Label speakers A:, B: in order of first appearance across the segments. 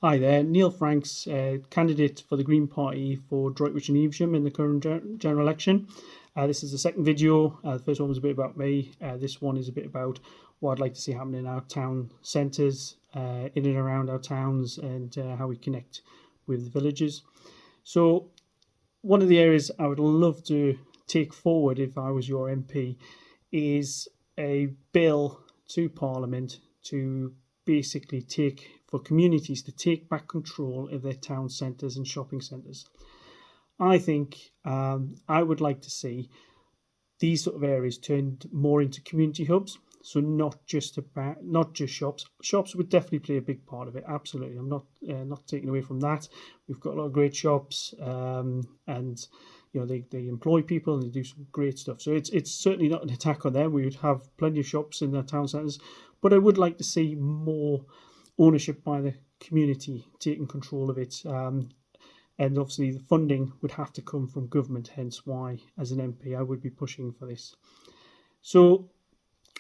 A: Hi there, Neil Franks, candidate for the Green Party for Droitwich and Evesham in the current general election. This is the second video. The first one was a bit about me. This one is a bit about what I'd like to see happen in our town centres, in and around our towns, and how we connect with the villages. So one of the areas I would love to take forward if I was your MP is a bill to Parliament to basically for communities to take back control of their town centres and shopping centres. I think I would like to see these sort of areas turned more into community hubs. So not just shops. Shops would definitely play a big part of it. Absolutely, I'm not taking away from that. We've got a lot of great shops, and they employ people and they do some great stuff. So it's certainly not an attack on them. We would have plenty of shops in their town centres, but I would like to see more ownership by the community taking control of it. And obviously the funding would have to come from government, hence why as an MP I would be pushing for this. So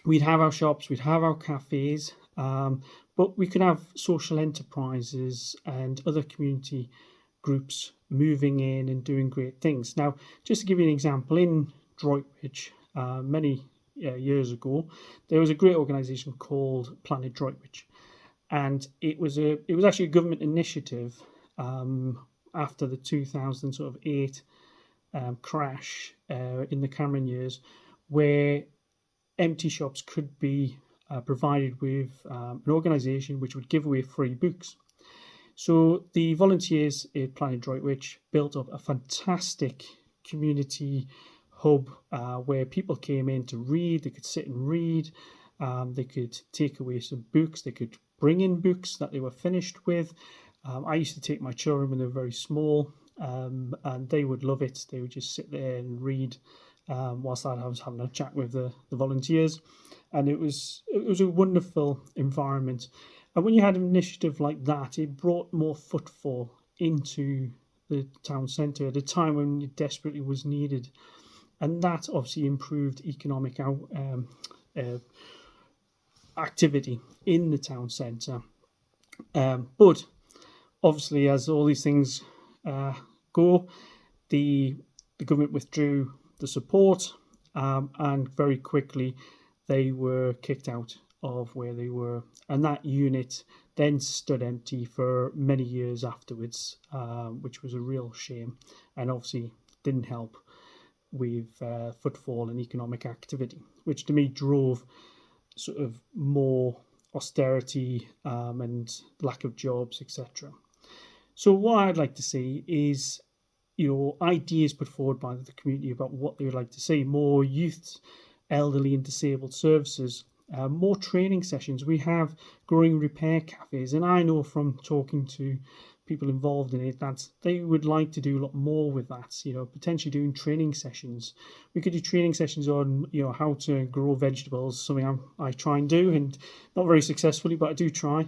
A: we'd have our shops, we'd have our cafes, but we could have social enterprises and other community groups moving in and doing great things. Now, just to give you an example, in Droitwich, many years ago, there was a great organisation called Planet Droitwich, and it was actually a government initiative after the 2008 crash in the Cameron years, where empty shops could be provided with an organisation which would give away free books. So the volunteers at Planet Droitwich built up a fantastic community hub where people came in to read. They could sit and read. They could take away some books. They could bring in books that they were finished with. I used to take my children when they were very small, and they would love it. They would just sit there and read whilst I was having a chat with the volunteers, and it was a wonderful environment. And when you had an initiative like that, it brought more footfall into the town centre at a time when it desperately was needed, and that obviously improved economic activity in the town centre. But obviously, as all these things go, the government withdrew the support, and very quickly they were kicked out of where they were, and that unit then stood empty for many years afterwards, which was a real shame, and obviously didn't help with footfall and economic activity, which to me drove sort of more austerity and lack of jobs, etc. So what I'd like to see is ideas put forward by the community about what they would like to see: more youth, elderly and disabled services, more training sessions. We have growing repair cafes, and I know from talking to people involved in it that they would like to do a lot more with that, potentially doing training sessions. We could do training sessions on how to grow vegetables, something I try and do, and not very successfully, but I do try.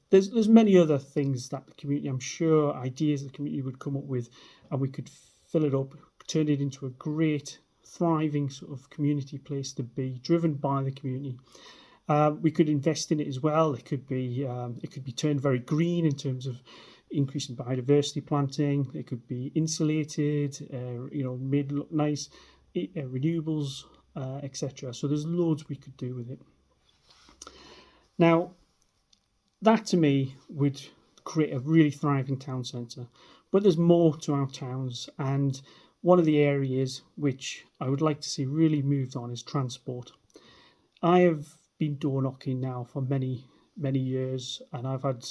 A: There's many other things that the community, I'm sure, ideas the community would come up with, and we could fill it up, turn it into a great thriving sort of community place to be, driven by the community. We could invest in it as well. It could be turned very green in terms of increasing biodiversity planting. It could be insulated, made look nice, renewables, etc. So there's loads we could do with it. Now, that to me would create a really thriving town centre. But there's more to our towns, and one of the areas which I would like to see really moved on is transport. I have been door knocking now for many, many years, and I've had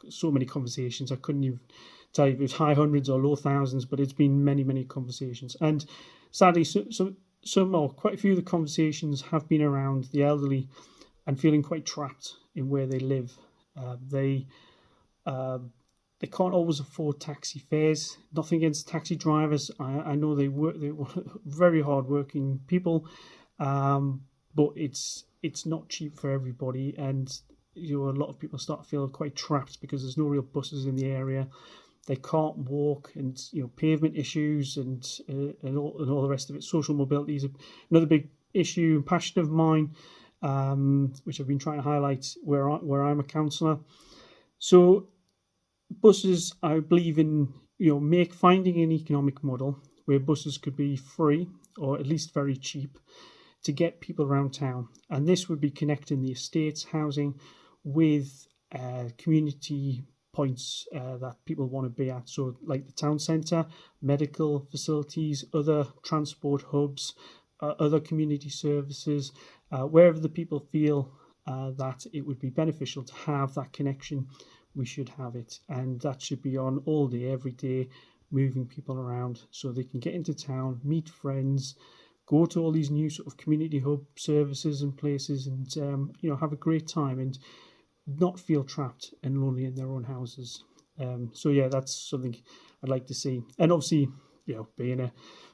A: so many conversations. I couldn't even tell you if it was high hundreds or low thousands, but it's been many, many conversations. And sadly, quite a few of the conversations have been around the elderly and feeling quite trapped in where they live. They can't always afford taxi fares. Nothing against taxi drivers. I know they were very hard-working people, but it's not cheap for everybody, and a lot of people start to feel quite trapped because there's no real buses in the area. They can't walk, and pavement issues and all the rest of it. Social mobility is another big issue and passion of mine, which I've been trying to highlight where I'm a councillor. So buses, I believe in, finding an economic model where buses could be free or at least very cheap to get people around town. And this would be connecting the estates housing with community points that people want to be at. So, like the town centre, medical facilities, other transport hubs, other community services, wherever the people feel that it would be beneficial to have that connection, we should have it. And that should be on all day, every day, moving people around so they can get into town, meet friends, go to all these new sort of community hub services and places, and have a great time and not feel trapped and lonely in their own houses. So yeah, that's something I'd like to see. And obviously, being a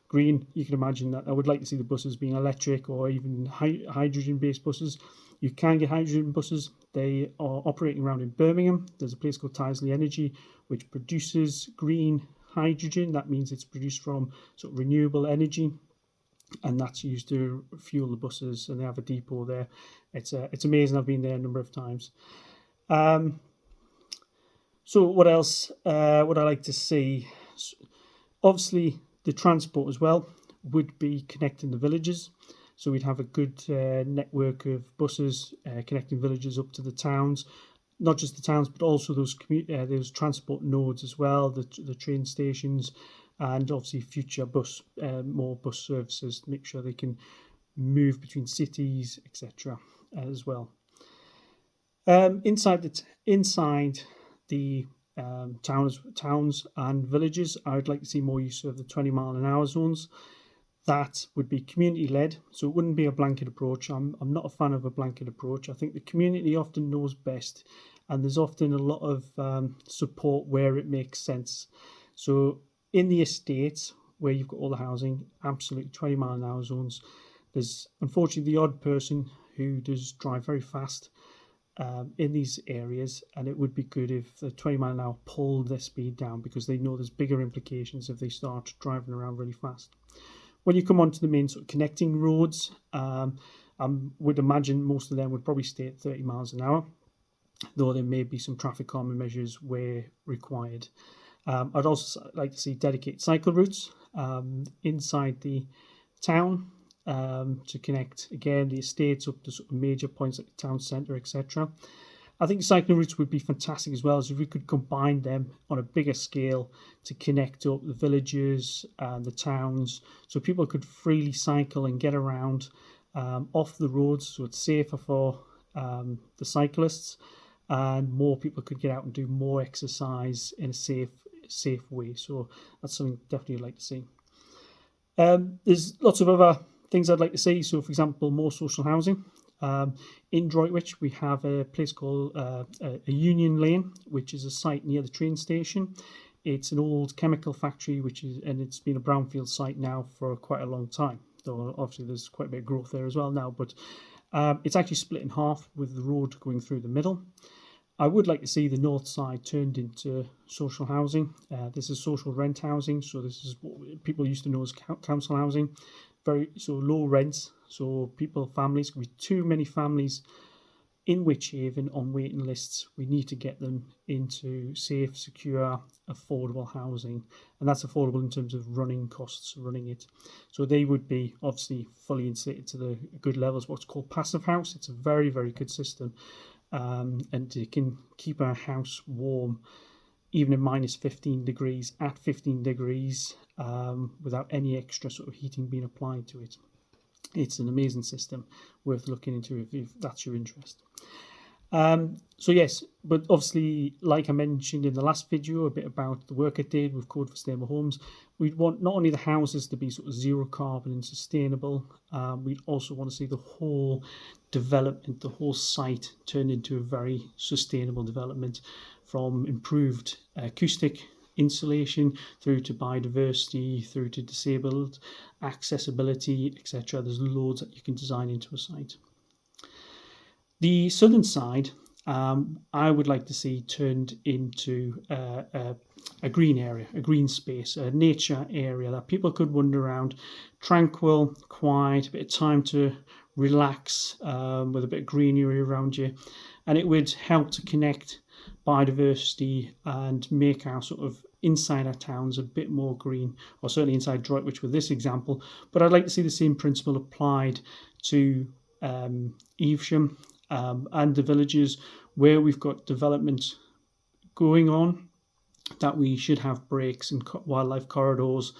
A: green, you can imagine that I would like to see the buses being electric or even hydrogen-based buses. You can get hydrogen buses. They are operating around in Birmingham. There's a place called Tyseley Energy, which produces green hydrogen. That means it's produced from sort of renewable energy, and that's used to fuel the buses. And they have a depot there. It's amazing. I've been there a number of times. So what else would I like to see? Obviously, the transport as well would be connecting the villages. So we'd have a good network of buses connecting villages up to the towns, not just the towns, but also those transport nodes as well, the train stations, and obviously future more bus services to make sure they can move between cities, etc. As well. Inside the towns and villages, I would like to see more use of the 20-mile-an-hour zones. That would be community led, so it wouldn't be a blanket approach. I'm not a fan of a blanket approach. I think the community often knows best, and there's often a lot of support where it makes sense. So in the estates where you've got all the housing, absolutely 20-mile-an-hour zones. There's unfortunately the odd person who does drive very fast in these areas, and it would be good if the 20-mile-an-hour pulled their speed down, because they know there's bigger implications if they start driving around really fast. When you come onto the main sort of connecting roads, I would imagine most of them would probably stay at 30 miles an hour, though there may be some traffic calming measures where required. I'd also like to see dedicated cycle routes inside the town to connect, again, the estates up to sort of major points like the town centre, etc. I think cycling routes would be fantastic as well, as if we could combine them on a bigger scale to connect up the villages and the towns, so people could freely cycle and get around off the roads, so it's safer for the cyclists, and more people could get out and do more exercise in a safe way. So that's something definitely I'd like to see. There's lots of other things I'd like to see. So, for example, more social housing. In Droitwich, we have a place called a Union Lane, which is a site near the train station. It's an old chemical factory, and it's been a brownfield site now for quite a long time. Though obviously there's quite a bit of growth there as well now, but it's actually split in half with the road going through the middle. I would like to see the north side turned into social housing. This is social rent housing, so this is what people used to know as council housing. So low rents, so families, could be too many families in Wychavon on waiting lists. We need to get them into safe, secure, affordable housing, and that's affordable in terms of running costs, running it. So they would be obviously fully insulated to the good levels, what's called passive house. It's a very, very good system, and it can keep our house warm even in minus 15 degrees, at 15 degrees, without any extra sort of heating being applied to it. It's an amazing system, worth looking into if that's your interest. So yes, but obviously, like I mentioned in the last video, a bit about the work I did with Code for Sustainable Homes, we'd want not only the houses to be sort of zero carbon and sustainable, we'd also want to see the whole development, the whole site turned into a very sustainable development, from improved acoustic insulation through to biodiversity, through to disabled accessibility, etc. There's loads that you can design into a site. The southern side, I would like to see turned into a green area, a green space, a nature area that people could wander around, tranquil, quiet, a bit of time to relax, with a bit of greenery around you, and it would help to connect biodiversity and make our sort of inside our towns a bit more green, or certainly inside Droitwich with this example. But I'd like to see the same principle applied to Evesham and the villages where we've got development going on, that we should have breaks and wildlife corridors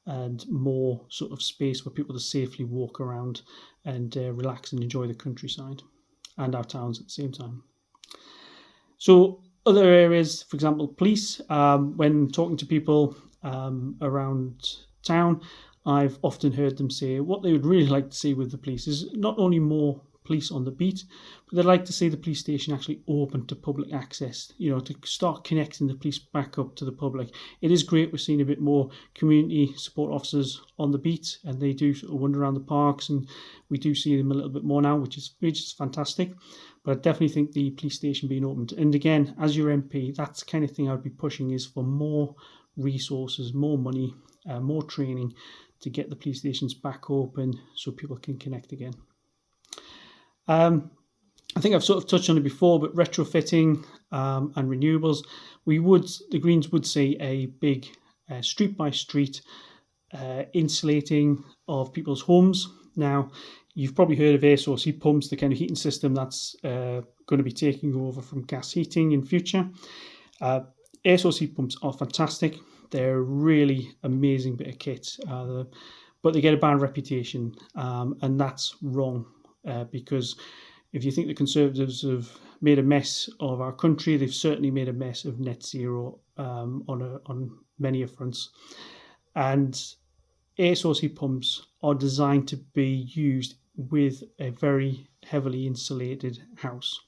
A: and more sort of space for people to safely walk around and relax and enjoy the countryside and our towns at the same time. So other areas, for example, police, when talking to people around town, I've often heard them say what they would really like to see with the police is not only more police on the beat, but they'd like to see the police station actually open to public access, to start connecting the police back up to the public. It is great we're seeing a bit more community support officers on the beat, and they do sort of wander around the parks, and we do see them a little bit more now, which is fantastic. But I definitely think the police station being opened, and again, as your MP, that's the kind of thing I would be pushing, is for more resources, more money, more training to get the police stations back open so people can connect again. I think I've sort of touched on it before, but retrofitting and renewables, the Greens would see a big street by street insulating of people's homes. Now, you've probably heard of air source heat pumps, the kind of heating system that's going to be taking over from gas heating in future. Air source heat pumps are fantastic. They're a really amazing bit of kit, but they get a bad reputation, and that's wrong. Because if you think the Conservatives have made a mess of our country, they've certainly made a mess of net zero on many fronts. And air source heat pumps are designed to be used with a very heavily insulated house.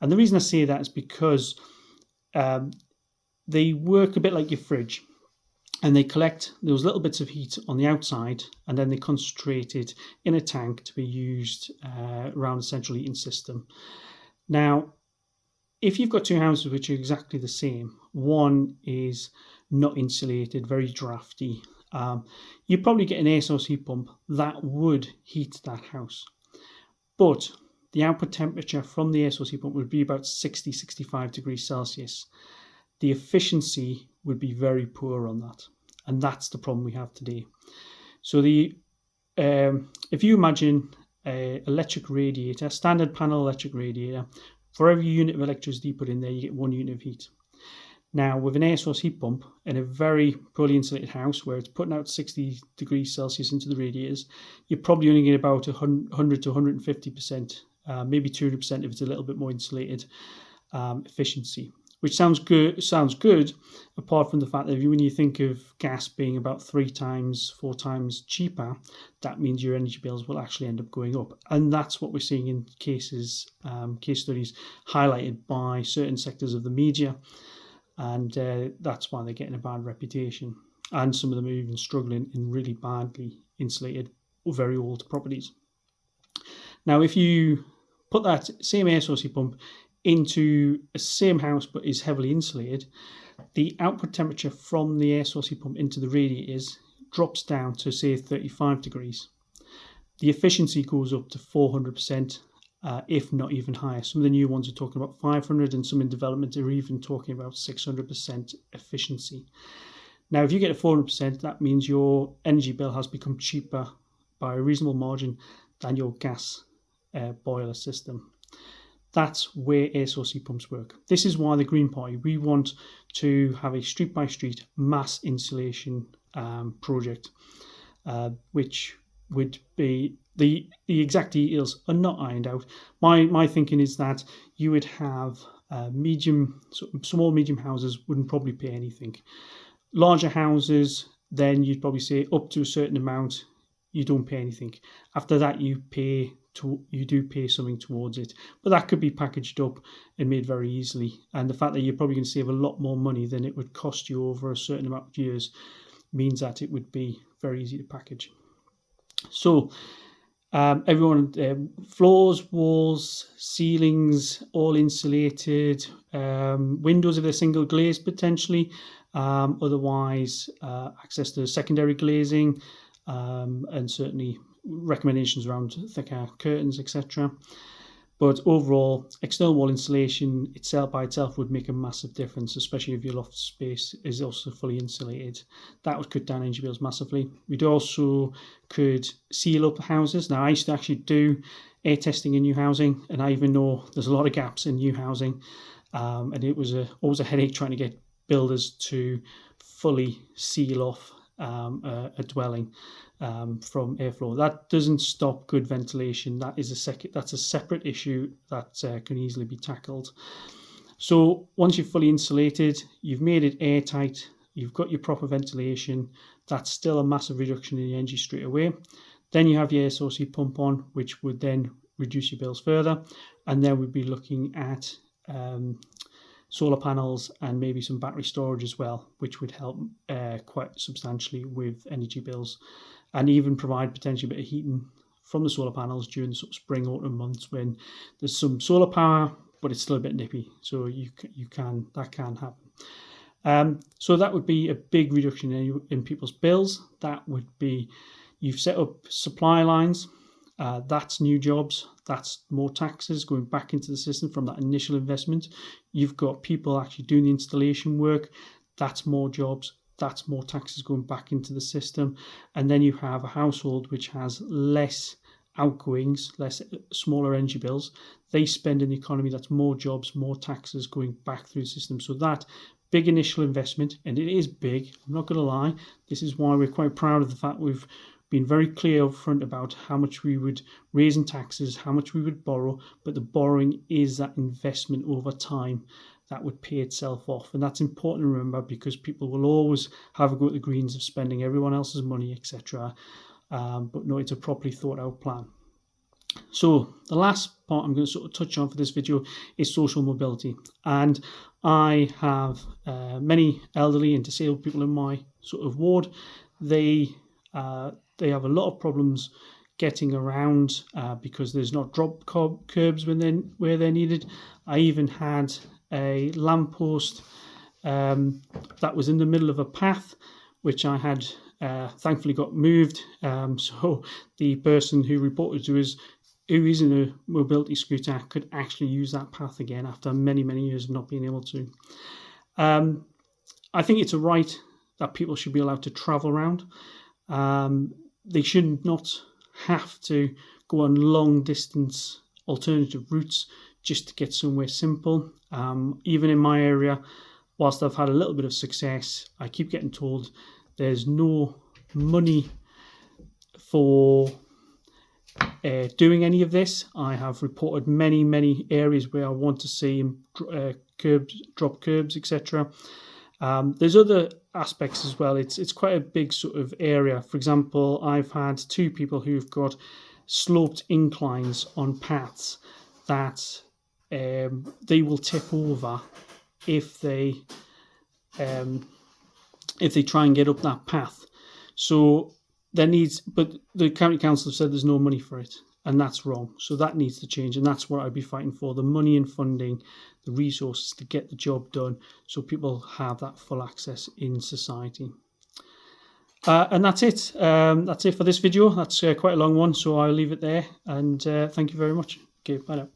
A: And the reason I say that is because they work a bit like your fridge. And they collect those little bits of heat on the outside, and then they concentrate it in a tank to be used around the central heating system. Now, if you've got two houses which are exactly the same, one is not insulated, very drafty, you probably get an air source heat pump that would heat that house. But the output temperature from the air source heat pump would be about 60-65 degrees Celsius. The efficiency would be very poor on that, and that's the problem we have today. So if you imagine an electric radiator, standard panel electric radiator, for every unit of electricity you put in there, you get 1 unit of heat. Now, with an air source heat pump in a very poorly insulated house where it's putting out 60 degrees Celsius into the radiators, you're probably only getting about 100 to 150%, maybe 200% if it's a little bit more insulated efficiency. Which sounds good, apart from the fact that when you think of gas being about 4 times cheaper, that means your energy bills will actually end up going up. And that's what we're seeing in case studies highlighted by certain sectors of the media. And that's why they're getting a bad reputation. And some of them are even struggling in really badly insulated or very old properties. Now, if you put that same air source heat pump into a same house but is heavily insulated, the output temperature from the air source heat pump into the radiators drops down to, say, 35 degrees. The efficiency goes up to 400%, if not even higher. Some of the new ones are talking about 500, and some in development are even talking about 600% efficiency. Now, if you get a 400%, that means your energy bill has become cheaper by a reasonable margin than your gas boiler system. That's where air source heat pumps work. This is why the Green Party, we want to have a street-by-street mass insulation project, which would be, the exact details are not ironed out. My thinking is that you would have small, medium houses wouldn't probably pay anything. Larger houses, then you'd probably say up to a certain amount, you don't pay anything. After that, you do pay something towards it, but that could be packaged up and made very easily. And the fact that you're probably going to save a lot more money than it would cost you over a certain amount of years means that it would be very easy to package. So everyone, floors, walls, ceilings, all insulated, windows if they're single glazed potentially, otherwise access to secondary glazing, and certainly recommendations around thicker curtains, etc. But overall, external wall insulation itself by itself would make a massive difference, especially if your loft space is also fully insulated. That would cut down energy bills massively. We'd also could seal up houses. Now, I used to actually do air testing in new housing, and I even know there's a lot of gaps in new housing, and it was always a headache trying to get builders to fully seal off a dwelling from airflow. That doesn't stop good ventilation. That's a separate issue that can easily be tackled. So once you're fully insulated, you've made it airtight, you've got your proper ventilation, that's still a massive reduction in the energy straight away. Then you have your air source heat pump on, which would then reduce your bills further, and then we'd be looking at solar panels and maybe some battery storage as well, which would help quite substantially with energy bills, and even provide potentially a bit of heating from the solar panels during the sort of spring, autumn months when there's some solar power, but it's still a bit nippy. So that can happen. So that would be a big reduction in people's bills. That would be, you've set up supply lines. That's new jobs, that's more taxes going back into the system from that initial investment. You've got people actually doing the installation work, that's more jobs, that's more taxes going back into the system. And then you have a household which has less outgoings, smaller energy bills. They spend in the economy, that's more jobs, more taxes going back through the system. So that big initial investment, and it is big, I'm not going to lie, this is why we're quite proud of the fact we've been very clear up front about how much we would raise in taxes, how much we would borrow, but the borrowing is that investment over time that would pay itself off. And that's important to remember, because people will always have a go at the Greens of spending everyone else's money, etc. But no, it's a properly thought out plan. So the last part I'm going to sort of touch on for this video is social mobility. And I have many elderly and disabled people in my sort of ward. They have a lot of problems getting around because there's not drop curbs where they're needed. I even had a lamppost that was in the middle of a path, which I had thankfully got moved. So the person who reported to us, who is in a mobility scooter, could actually use that path again after many, many years of not being able to. I think it's a right that people should be allowed to travel around. They should not have to go on long distance alternative routes just to get somewhere simple. Even in my area, whilst I've had a little bit of success, I keep getting told there's no money for doing any of this. I have reported many areas where I want to see drop curbs, etc. There's other aspects as well. It's quite a big sort of area. For example, I've had 2 people who've got sloped inclines on paths that they will tip over if they try and get up that path. So but the county council have said there's no money for it, and that's wrong. So that needs to change, and that's what I'd be fighting for: the money and funding, the resources to get the job done, so people have that full access in society. And that's it. That's it for this video. That's quite a long one, so I'll leave it there. And thank you very much. Okay, bye now.